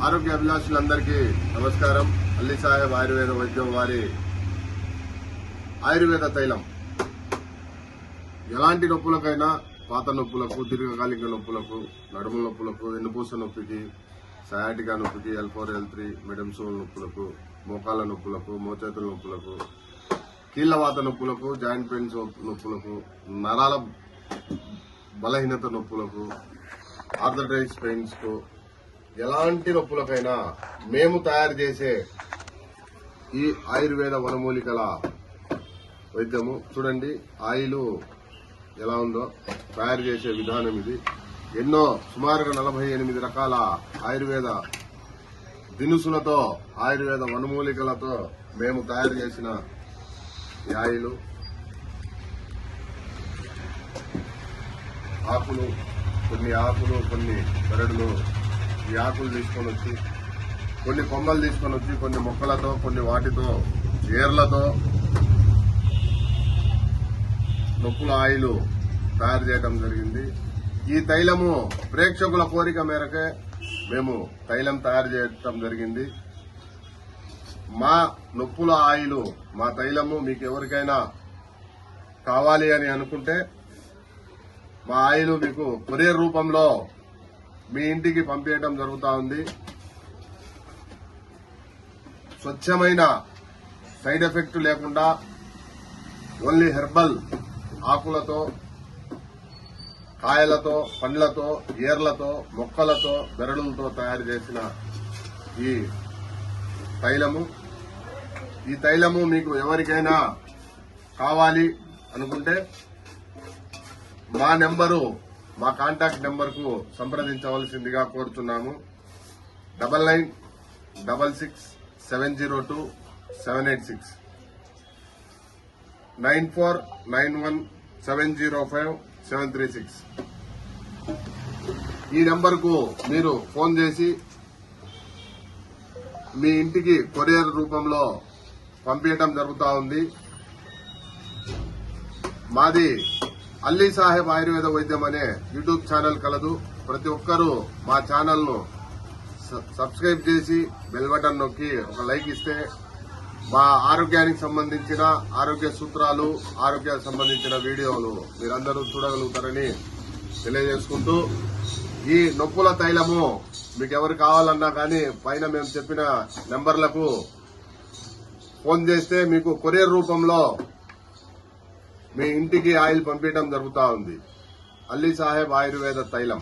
ఆరోగ్య అభిలాషులందరికీ నమస్కారం. అల్లీ సాహెబ్ ఆయుర్వేద వైద్యం వారి ఆయుర్వేద తైలం ఎలాంటి నొప్పులకైనా, పాత నొప్పులకు, దీర్ఘకాలిక నొప్పులకు, నడుము నొప్పులకు, వెన్నుపూస నొప్పికి, సయాటికా నొప్పికి, L4 L3 మెడమ్ సోల్ నొప్పులకు, మోకాల నొప్పులకు, మోచేతుల నొప్పులకు, కీళ్లవాత నొప్పులకు, జాయింట్ పెయిన్స్ నొప్పులకు, నరాల బలహీనత నొప్పులకు, ఆర్థరైటిస్ పెయిన్స్ కు, ఎలాంటి నొప్పులకైనా మేము తయారు చేసే ఈ ఆయుర్వేద వనమూలికల వైద్యము చూడండి. ఆయిల్ ఎలా ఉందో తయారు చేసే విధానం ఇది. ఎన్నో సుమారుగా 48 రకాల ఆయుర్వేద దినుసులతో, ఆయుర్వేద వనమూలికలతో మేము తయారు చేసిన ఈ ఆయిల్. ఆకులు, కొన్ని బెరడులు, ఈ ఆకులు తీసుకొని వచ్చి, కొన్ని కొమ్మలు తీసుకొని వచ్చి, కొన్ని మొక్కలతో, కొన్ని వాటితో, ఏర్లతో నొప్పుల ఆయిల్ తయారు చేయడం జరిగింది. ఈ తైలము ప్రేక్షకుల కోరిక మేరకే మేము తైలం తయారు చేయడం జరిగింది. మా నొప్పుల ఆయిల్, మా తైలము మీకు ఎవరికైనా కావాలి అని అనుకుంటే మా ఆయిల్ మీకు కొరియర్ రూపంలో మీ ఇంటికి పంపించడం జరుగుతూ ఉంది. స్వచ్ఛమైన, సైడ్ ఎఫెక్ట్ లేకుండా, ఓన్లీ హెర్బల్ ఆకులతో, కాయలతో, పండ్లతో, ఏర్లతో, మొక్కలతో, బెరడులతో తయారు చేసిన ఈ తైలము. ఈ తైలము మీకు ఎవరికైనా కావాలి అనుకుంటే మా కాంటాక్ట్ నెంబర్కు సంప్రదించవలసిందిగా కోరుతున్నాము. 9966702786 9491705736 ఈ నెంబర్కు మీరు ఫోన్ చేసి మీ ఇంటికి కొరియర్ రూపంలో పంపించడం జరుగుతూ ఉంది. మాది అల్లీ సాహెబ్ ఆయుర్వేద వైద్యం అనే యూట్యూబ్ ఛానల్ కలదు. ప్రతి ఒక్కరూ మా ఛానల్ ను సబ్స్క్రైబ్ చేసి బెల్ బటన్ నొక్కి ఒక లైక్ ఇస్తే మా ఆరోగ్యానికి సంబంధించిన ఆరోగ్య సూత్రాలు, ఆరోగ్యానికి సంబంధించిన వీడియోలు మీరందరూ చూడగలుగుతారని తెలియజేసుకుంటూ, ఈ నొప్పుల తైలము మీకు ఎవరు కావాలన్నా కానీ పైన మేము చెప్పిన నెంబర్లకు ఫోన్ చేస్తే మీకు కొరియర్ రూపంలో మీ ఇంటికి ఆయిల్ పంపించడం జరుగుతూ ఉంది. అల్లీ సాహెబ్ ఆయుర్వేద తైలం.